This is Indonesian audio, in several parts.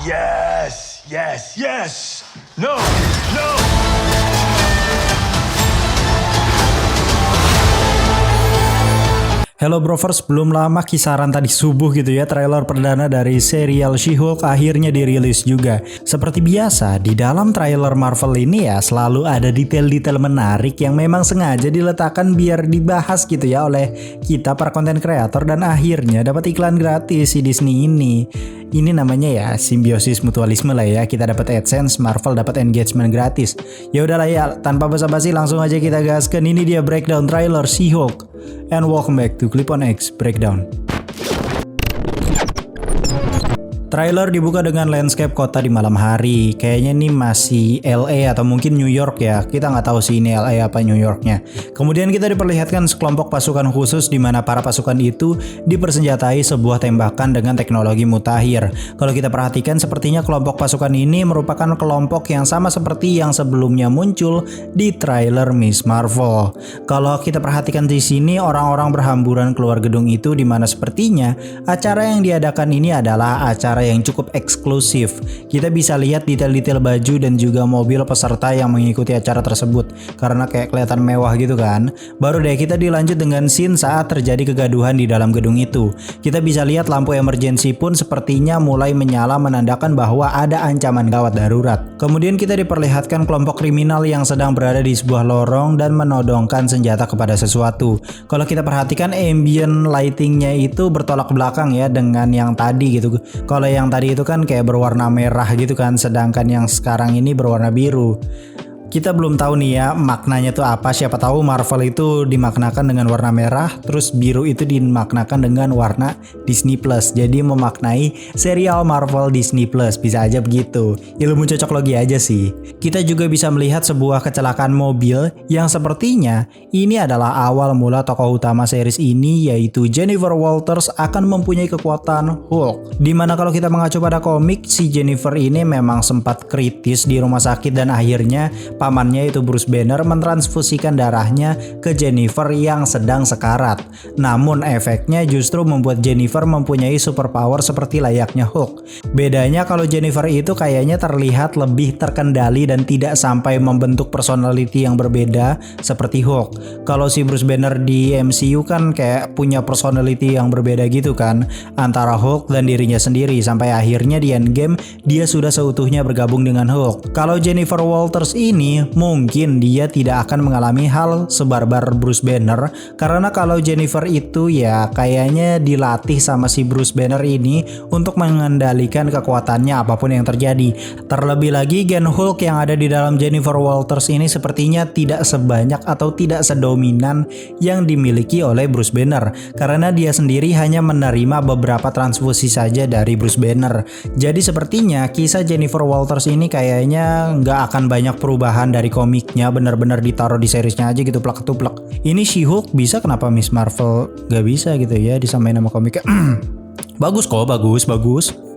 Yes, yes, yes. No, no. Hello Brovers, belum lama kisaran tadi subuh gitu ya, trailer perdana dari serial She-Hulk akhirnya dirilis juga. Seperti biasa, di dalam trailer Marvel ini ya selalu ada detail-detail menarik yang memang sengaja diletakkan biar dibahas gitu ya oleh kita para konten kreator dan akhirnya dapat iklan gratis si Disney ini. Ini namanya ya simbiosis mutualisme lah ya, kita dapat AdSense, Marvel dapat engagement gratis. Ya udahlah ya, tanpa basa-basi langsung aja kita gaskan. Ini dia breakdown trailer She-Hulk. And welcome back to Clip on X Breakdown. Trailer dibuka dengan landscape kota di malam hari. Kayaknya ini masih LA atau mungkin New York ya. Kita nggak tahu sih ini LA apa New Yorknya. Kemudian kita diperlihatkan sekelompok pasukan khusus di mana para pasukan itu dipersenjatai sebuah tembakan dengan teknologi mutakhir. Kalau kita perhatikan sepertinya kelompok pasukan ini merupakan kelompok yang sama seperti yang sebelumnya muncul di trailer Miss Marvel. Kalau kita perhatikan di sini orang-orang berhamburan keluar gedung itu di mana sepertinya acara yang diadakan ini adalah acara yang cukup eksklusif. Kita bisa lihat detail-detail baju dan juga mobil peserta yang mengikuti acara tersebut karena kayak kelihatan mewah gitu kan. Baru deh kita dilanjut dengan scene saat terjadi kegaduhan di dalam gedung itu. Kita bisa lihat lampu emergency pun sepertinya mulai menyala menandakan bahwa ada ancaman gawat darurat. Kemudian kita diperlihatkan kelompok kriminal yang sedang berada di sebuah lorong dan menodongkan senjata kepada sesuatu. Kalau kita perhatikan ambient lightingnya itu bertolak belakang ya dengan yang tadi gitu. Kalau yang tadi itu kan kayak berwarna merah gitu kan, sedangkan yang sekarang ini berwarna biru. Kita belum tahu nih ya maknanya tuh apa. Siapa tahu Marvel itu dimaknakan dengan warna merah, terus biru itu dimaknakan dengan warna Disney Plus. Jadi memaknai serial Marvel Disney Plus, bisa aja begitu. Ilmu cocok logi aja sih. Kita juga bisa melihat sebuah kecelakaan mobil yang sepertinya ini adalah awal mula tokoh utama series ini, yaitu Jennifer Walters akan mempunyai kekuatan Hulk. Dimana kalau kita mengacu pada komik, si Jennifer ini memang sempat kritis di rumah sakit dan akhirnya pamannya itu Bruce Banner mentransfusikan darahnya ke Jennifer yang sedang sekarat. Namun efeknya justru membuat Jennifer mempunyai superpower seperti layaknya Hulk. Bedanya kalau Jennifer itu kayaknya terlihat lebih terkendali dan tidak sampai membentuk personality yang berbeda seperti Hulk. Kalau si Bruce Banner di MCU kan kayak punya personality yang berbeda gitu kan antara Hulk dan dirinya sendiri, sampai akhirnya di Endgame dia sudah seutuhnya bergabung dengan Hulk. Kalau Jennifer Walters ini mungkin dia tidak akan mengalami hal sebarbar Bruce Banner, karena kalau Jennifer itu ya kayaknya dilatih sama si Bruce Banner ini untuk mengendalikan kekuatannya apapun yang terjadi. Terlebih lagi gen Hulk yang ada di dalam Jennifer Walters ini sepertinya tidak sebanyak atau tidak sedominan yang dimiliki oleh Bruce Banner, karena dia sendiri hanya menerima beberapa transfusi saja dari Bruce Banner. Jadi sepertinya kisah Jennifer Walters ini kayaknya nggak akan banyak perubahan dari komiknya, benar-benar ditaruh di seriesnya aja gitu, plek-plek. Ini She-Hulk bisa, kenapa Miss Marvel gak bisa gitu ya disamain sama komiknya. Bagus kok, bagus.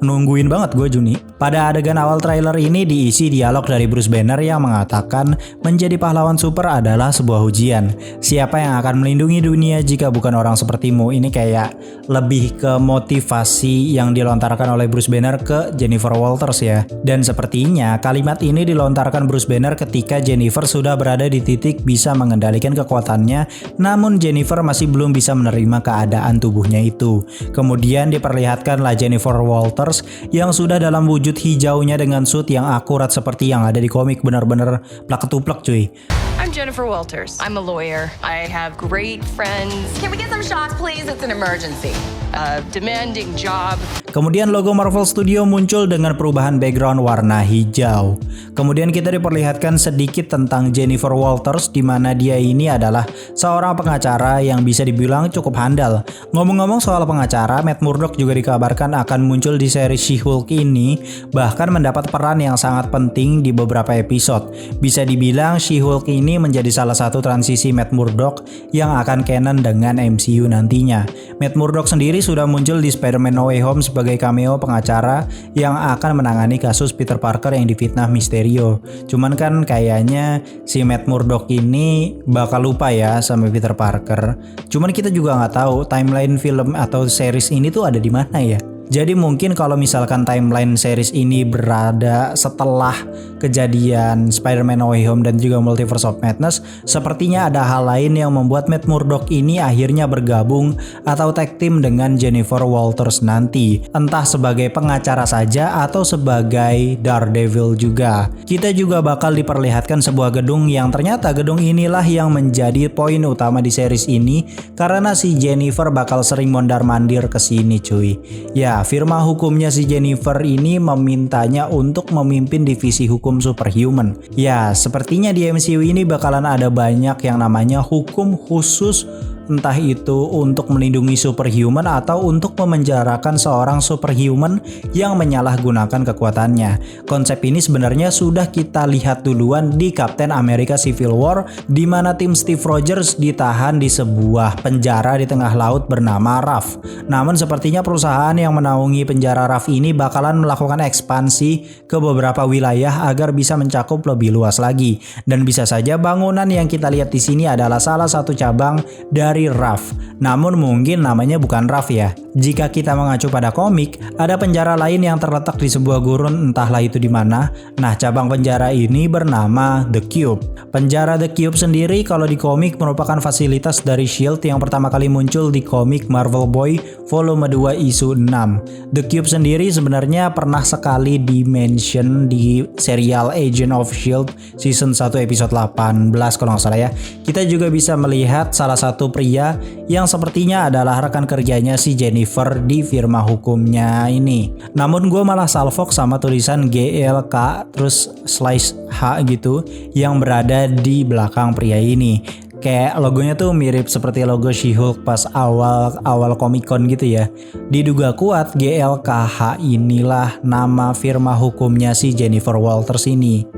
Nungguin banget gue Juni. Pada adegan awal trailer ini diisi dialog dari Bruce Banner yang mengatakan menjadi pahlawan super adalah sebuah ujian. Siapa yang akan melindungi dunia jika bukan orang sepertimu? Ini kayak lebih ke motivasi yang dilontarkan oleh Bruce Banner ke Jennifer Walters ya. Dan sepertinya kalimat ini dilontarkan Bruce Banner ketika Jennifer sudah berada di titik bisa mengendalikan kekuatannya, namun Jennifer masih belum bisa menerima keadaan tubuhnya itu. Kemudian diperlihatkanlah Jennifer Walters yang sudah dalam wujud hijaunya dengan suit yang akurat seperti yang ada di komik, benar-benar plak-ketuplak cuy. I'm Jennifer Walters. I'm a lawyer. I have great friends. Can we get some shots, please? It's an emergency. A demanding job. Kemudian logo Marvel Studio muncul dengan perubahan background warna hijau. Kemudian kita diperlihatkan sedikit tentang Jennifer Walters, di mana dia ini adalah seorang pengacara yang bisa dibilang cukup handal. Ngomong-ngomong soal pengacara, Matt Murdock juga dikabarkan akan muncul di seri She-Hulk ini, bahkan mendapat peran yang sangat penting di beberapa episode. Bisa dibilang She-Hulk ini menjadi salah satu transisi Matt Murdock yang akan canon dengan MCU nantinya. Matt Murdock sendiri sudah muncul di Spider-Man No Way Home sebagai cameo pengacara yang akan menangani kasus Peter Parker yang difitnah Mysterio. Cuman kan kayaknya si Matt Murdock ini bakal lupa ya sama Peter Parker. Cuman kita juga nggak tahu timeline film atau series ini tuh ada di mana ya. Jadi mungkin kalau misalkan timeline series ini berada setelah kejadian Spider-Man No Way Home dan juga Multiverse of Madness, sepertinya ada hal lain yang membuat Matt Murdock ini akhirnya bergabung atau tag team dengan Jennifer Walters nanti. Entah sebagai pengacara saja atau sebagai Daredevil juga. Kita juga bakal diperlihatkan sebuah gedung yang ternyata gedung inilah yang menjadi poin utama di series ini karena si Jennifer bakal sering mondar-mandir ke sini cuy. Ya, firma hukumnya si Jennifer ini memintanya untuk memimpin divisi hukum superhuman. Ya, sepertinya di MCU ini bakalan ada banyak yang namanya hukum khusus, entah itu untuk melindungi superhuman atau untuk memenjarakan seorang superhuman yang menyalahgunakan kekuatannya. Konsep ini sebenarnya sudah kita lihat duluan di Captain America Civil War, di mana tim Steve Rogers ditahan di sebuah penjara di tengah laut bernama RAF. Namun sepertinya perusahaan yang menaungi penjara RAF ini bakalan melakukan ekspansi ke beberapa wilayah agar bisa mencakup lebih luas lagi. Dan bisa saja bangunan yang kita lihat di sini adalah salah satu cabang dari RAF. Namun mungkin namanya bukan RAF ya. Jika kita mengacu pada komik, ada penjara lain yang terletak di sebuah gurun, entahlah itu di mana. Nah, cabang penjara ini bernama The Cube. Penjara The Cube sendiri kalau di komik merupakan fasilitas dari SHIELD yang pertama kali muncul di komik Marvel Boy volume 2 isu 6. The Cube sendiri sebenarnya pernah sekali di-mention di serial Agent of SHIELD season 1 episode 18 kalau nggak salah ya. Kita juga bisa melihat salah satu pria yang sepertinya adalah rekan kerjanya si Jennifer di firma hukumnya ini. Namun gue malah salfok sama tulisan GLK terus slash H gitu yang berada di belakang pria ini. Kayak logonya tuh mirip seperti logo She-Hulk pas awal Comic Con gitu ya. Diduga kuat GLKH inilah nama firma hukumnya si Jennifer Walters ini.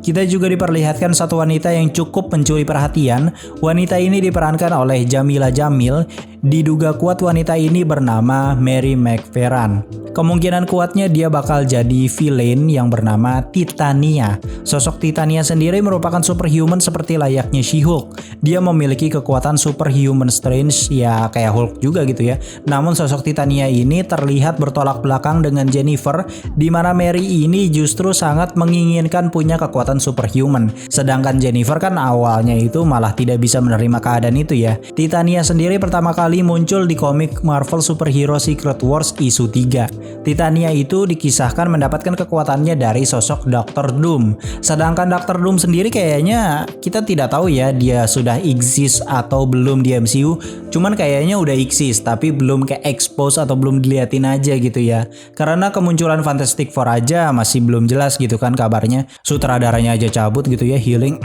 Kita juga diperlihatkan satu wanita yang cukup mencuri perhatian. Wanita ini diperankan oleh Jamila Jamil. Diduga kuat wanita ini bernama Mary McFerran. Kemungkinan kuatnya dia bakal jadi villain yang bernama Titania. Sosok Titania sendiri merupakan superhuman seperti layaknya She-Hulk. Dia memiliki kekuatan superhuman strange ya kayak Hulk juga gitu ya. Namun sosok Titania ini terlihat bertolak belakang dengan Jennifer, di mana Mary ini justru sangat menginginkan punya kekuatan superhuman. Sedangkan Jennifer kan awalnya itu malah tidak bisa menerima keadaan itu ya. Titania sendiri pertama kali muncul di komik Marvel Superhero Secret Wars isu 3. Titania itu dikisahkan mendapatkan kekuatannya dari sosok Dr. Doom. Sedangkan Dr. Doom sendiri kayaknya kita tidak tahu ya dia sudah exist atau belum di MCU. Cuman kayaknya udah exist tapi belum kayak expose atau belum diliatin aja gitu ya. Karena kemunculan Fantastic Four aja masih belum jelas gitu kan kabarnya. Sutradaranya aja cabut gitu ya, healing.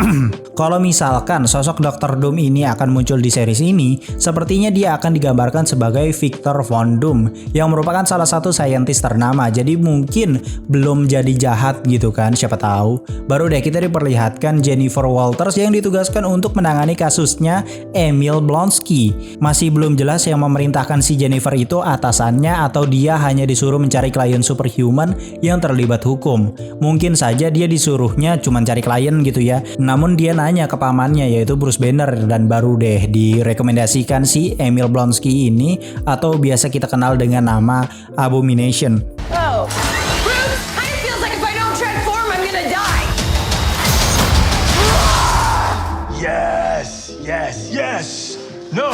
Kalau misalkan sosok Dr. Doom ini akan muncul di series ini, sepertinya dia akan digambarkan sebagai Victor Von Doom yang merupakan salah satu scientist ternama. Jadi mungkin belum jadi jahat gitu kan, siapa tahu. Baru deh kita diperlihatkan Jennifer Walters yang ditugaskan untuk menangani kasusnya Emil Blonsky. Masih belum jelas yang memerintahkan si Jennifer itu atasannya atau dia hanya disuruh mencari klien superhuman yang terlibat hukum. Mungkin saja dia disuruhnya cuma cari klien gitu ya. Namun dia nanya ke pamannya yaitu Bruce Banner dan baru deh direkomendasikan si Emil Blonsky ini atau biasa kita kenal dengan nama Abomination. Oh, Bruce, kind of feels like if I don't transform, I'm gonna die. Yes, yes, yes. No,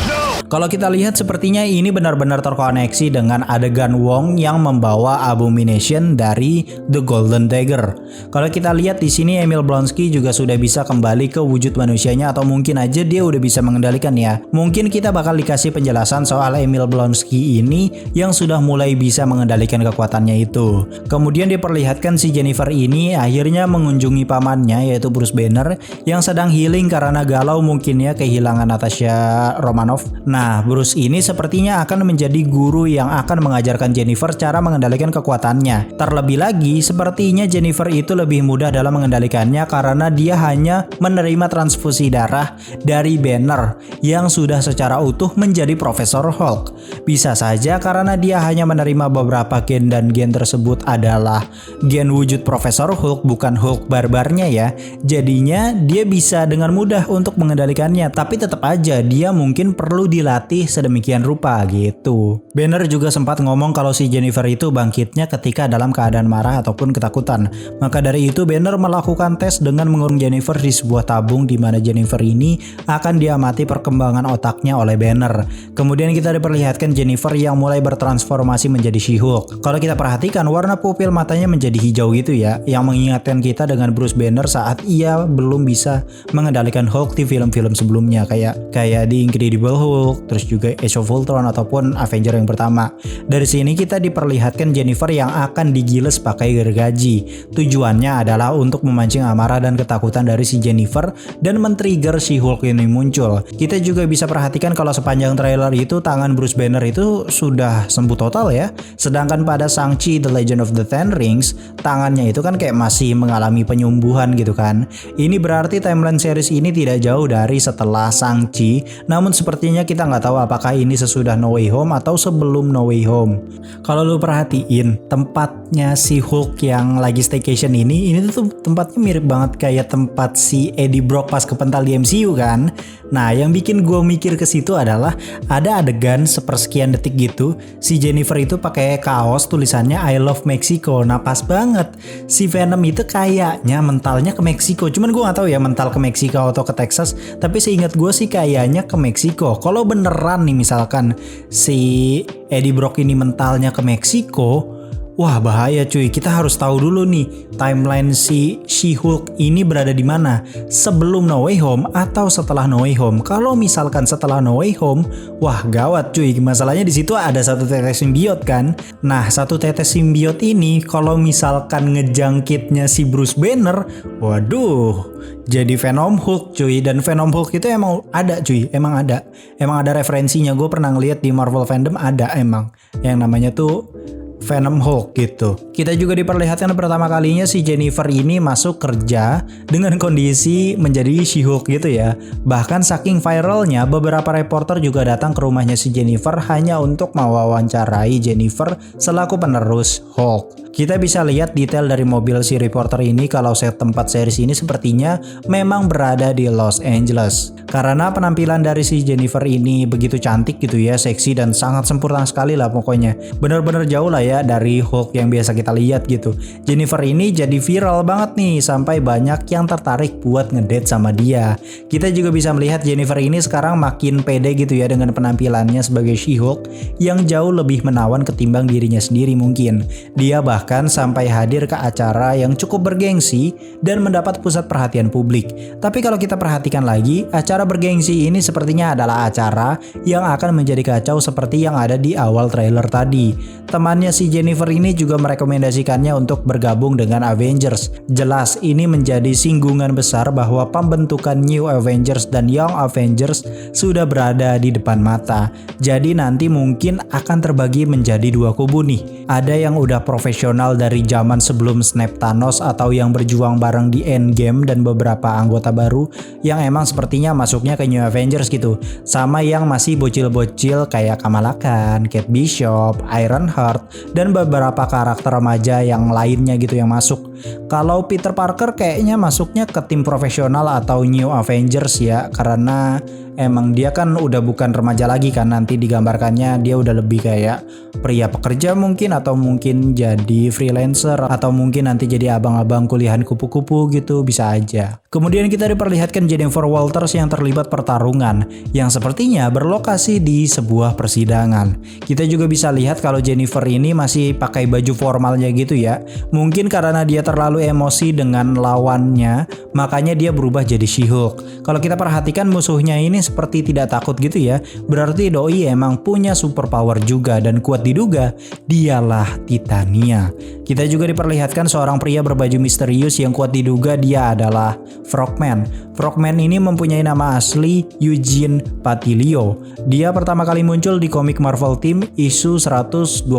no. Kalau kita lihat sepertinya ini benar-benar terkoneksi dengan adegan Wong yang membawa Abomination dari The Golden Dagger. Kalau kita lihat di sini Emil Blonsky juga sudah bisa kembali ke wujud manusianya atau mungkin aja dia udah bisa mengendalikan ya. Mungkin kita bakal dikasih penjelasan soal Emil Blonsky ini yang sudah mulai bisa mengendalikan kekuatannya itu. Kemudian diperlihatkan si Jennifer ini akhirnya mengunjungi pamannya yaitu Bruce Banner yang sedang healing karena galau mungkin ya kehilangan Natasha Romanoff. Nah, Bruce ini sepertinya akan menjadi guru yang akan mengajarkan Jennifer cara mengendalikan kekuatannya. Terlebih lagi, sepertinya Jennifer itu lebih mudah dalam mengendalikannya karena dia hanya menerima transfusi darah dari Banner yang sudah secara utuh menjadi Profesor Hulk. Bisa saja karena dia hanya menerima beberapa gen dan gen tersebut adalah gen wujud Profesor Hulk bukan Hulk barbarnya ya. Jadinya dia bisa dengan mudah untuk mengendalikannya, tapi tetap aja dia mungkin perlu dilatih sedemikian rupa gitu. Banner juga sempat ngomong kalau si Jennifer itu bangkitnya ketika dalam keadaan marah ataupun ketakutan. Maka dari itu Banner melakukan tes dengan mengurung Jennifer di sebuah tabung di mana Jennifer ini akan diamati perkembangan otaknya oleh Banner. Kemudian kita diperlihatkan Jennifer yang mulai bertransformasi menjadi She-Hulk. Kalau kita perhatikan warna pupil matanya menjadi hijau gitu ya, yang mengingatkan kita dengan Bruce Banner saat ia belum bisa mengendalikan Hulk di film-film sebelumnya kayak di Incredible Hulk, terus juga Age of Ultron ataupun Avenger yang pertama. Dari sini kita diperlihatkan Jennifer yang akan digiles pakai gergaji. Tujuannya adalah untuk memancing amarah dan ketakutan dari si Jennifer dan men-trigger si Hulk ini muncul. Kita juga bisa perhatikan kalau sepanjang trailer itu tangan Bruce Banner itu sudah sembuh total ya. Sedangkan pada Shang-Chi The Legend of the Ten Rings, tangannya itu kan kayak masih mengalami penyembuhan gitu kan. Ini berarti timeline series ini tidak jauh dari setelah Shang-Chi, namun sepertinya kita nggak tahu apakah ini sesudah No Way Home atau sebelum No Way Home. Kalau lu perhatiin tempatnya si Hulk yang lagi staycation ini tuh tempatnya mirip banget kayak tempat si Eddie Brock pas kepental di MCU kan. Nah yang bikin gue mikir ke situ adalah ada adegan sepersekian detik gitu si Jennifer itu pakai kaos tulisannya I Love Mexico. Nah pas banget si Venom itu kayaknya mentalnya ke Meksiko, cuman gue nggak tahu ya mental ke Meksiko atau ke Texas, tapi seingat gue sih kayaknya ke Meksiko. Kalau beneran nih misalkan si Eddie Brock ini mentalnya ke Meksiko, wah bahaya cuy, kita harus tahu dulu nih timeline si She-Hulk ini berada di mana, sebelum No Way Home atau setelah No Way Home. Kalau misalkan setelah No Way Home, wah gawat cuy, masalahnya di situ ada satu tetes simbiot kan. Nah satu tetes simbiot ini kalau misalkan ngejangkitnya si Bruce Banner, waduh jadi Venom Hulk cuy. Dan Venom Hulk itu emang ada cuy, emang ada referensinya. Gue pernah ngeliat di Marvel Fandom ada emang yang namanya tuh Venom Hulk gitu. Kita juga diperlihatkan pertama kalinya si Jennifer ini masuk kerja dengan kondisi menjadi She-Hulk gitu ya. Bahkan saking viralnya, beberapa reporter juga datang ke rumahnya si Jennifer hanya untuk mewawancarai Jennifer selaku penerus Hulk. Kita bisa lihat detail dari mobil si reporter ini kalau set tempat series ini sepertinya memang berada di Los Angeles. Karena penampilan dari si Jennifer ini begitu cantik gitu ya, seksi dan sangat sempurna sekali lah pokoknya. Bener-bener jauh lah ya dari Hulk yang biasa kita lihat gitu. Jennifer ini jadi viral banget nih sampai banyak yang tertarik buat ngedate sama dia. Kita juga bisa melihat Jennifer ini sekarang makin pede gitu ya dengan penampilannya sebagai She-Hulk yang jauh lebih menawan ketimbang dirinya sendiri mungkin. Dia bahkan sampai hadir ke acara yang cukup bergengsi dan mendapat pusat perhatian publik. Tapi kalau kita perhatikan lagi, acara bergengsi ini sepertinya adalah acara yang akan menjadi kacau seperti yang ada di awal trailer tadi. Temannya si Jennifer ini juga merekomendasikannya untuk bergabung dengan Avengers. Jelas ini menjadi singgungan besar bahwa pembentukan New Avengers dan Young Avengers sudah berada di depan mata. Jadi nanti mungkin akan terbagi menjadi dua kubu nih. Ada yang udah profesional dari zaman sebelum snap Thanos atau yang berjuang bareng di Endgame dan beberapa anggota baru yang emang sepertinya masuknya ke New Avengers gitu. Sama yang masih bocil-bocil kayak Kamala Khan, Kate Bishop, Ironheart, dan beberapa karakter remaja yang lainnya gitu yang masuk. Kalau Peter Parker kayaknya masuknya ke tim profesional atau New Avengers ya, karena emang dia kan udah bukan remaja lagi kan, nanti digambarkannya dia udah lebih kayak pria pekerja mungkin, atau mungkin jadi freelancer, atau mungkin nanti jadi abang-abang kuliahan kupu-kupu gitu, bisa aja. Kemudian kita diperlihatkan Jennifer Walters yang terlibat pertarungan yang sepertinya berlokasi di sebuah persidangan. Kita juga bisa lihat kalau Jennifer ini masih pakai baju formalnya gitu ya. Mungkin karena dia terlalu emosi dengan lawannya, makanya dia berubah jadi She-Hulk. Kalau kita perhatikan musuhnya ini seperti tidak takut gitu ya. Berarti doi emang punya superpower juga, dan kuat diduga dialah Titania. Kita juga diperlihatkan seorang pria berbaju misterius yang kuat diduga dia adalah Frogman. Frogman ini mempunyai nama asli Eugene Patilio. Dia pertama kali muncul di komik Marvel Team issue 121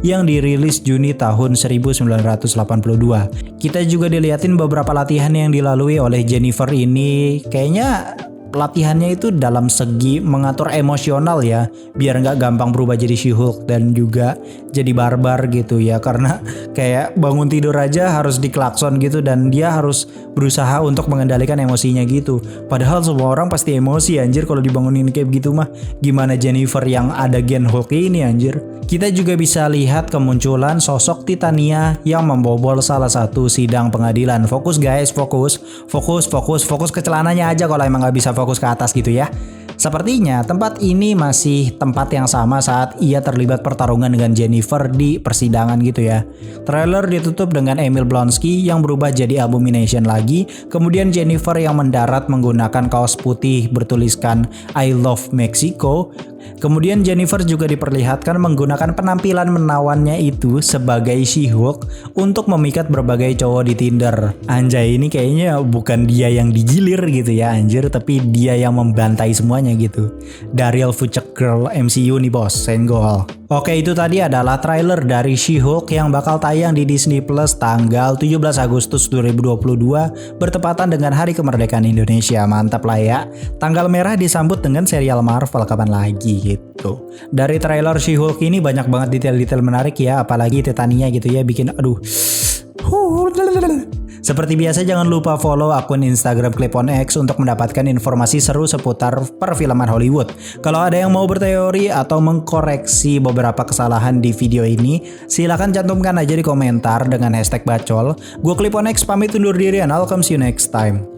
yang dirilis Juni tahun 1982. Kita juga dilihatin beberapa latihan yang dilalui oleh Jennifer ini, kayaknya pelatihannya itu dalam segi mengatur emosional ya, biar nggak gampang berubah jadi She-Hulk dan juga jadi barbar gitu ya, karena kayak bangun tidur aja harus diklakson gitu dan dia harus berusaha untuk mengendalikan emosinya gitu. Padahal semua orang pasti emosi anjir kalau dibangunin kayak gitu mah. Gimana Jennifer yang ada gen Hulk ini anjir. Kita juga bisa lihat kemunculan sosok Titania yang membobol salah satu sidang pengadilan. Fokus guys, fokus ke celananya aja kalau emang nggak bisa fokus ke atas gitu ya. Sepertinya tempat ini masih tempat yang sama saat ia terlibat pertarungan dengan Jennifer di persidangan gitu ya. Trailer ditutup dengan Emil Blonsky yang berubah jadi Abomination lagi. Kemudian Jennifer yang mendarat menggunakan kaos putih bertuliskan I Love Mexico. Kemudian Jennifer juga diperlihatkan menggunakan penampilan menawannya itu sebagai She-Hulk untuk memikat berbagai cowok di Tinder. Anjay, ini kayaknya bukan dia yang digilir gitu ya anjir, tapi dia yang membantai semuanya gitu. Daryl Fucek Girl MCU nih bos, senggol. Oke, itu tadi adalah trailer dari She-Hulk yang bakal tayang di Disney Plus tanggal 17 Agustus 2022 bertepatan dengan Hari Kemerdekaan Indonesia. Mantap lah ya. Tanggal merah disambut dengan serial Marvel kapan lagi gitu. Dari trailer She-Hulk ini banyak banget detail-detail menarik ya, apalagi Titania gitu ya, bikin aduh. Seperti biasa jangan lupa follow akun Instagram Clip-on X untuk mendapatkan informasi seru seputar perfilman Hollywood. Kalau ada yang mau berteori atau mengkoreksi beberapa kesalahan di video ini, silahkan cantumkan aja di komentar dengan hashtag bacol. Gue Clip-on X pamit undur diri and I'll come see you next time.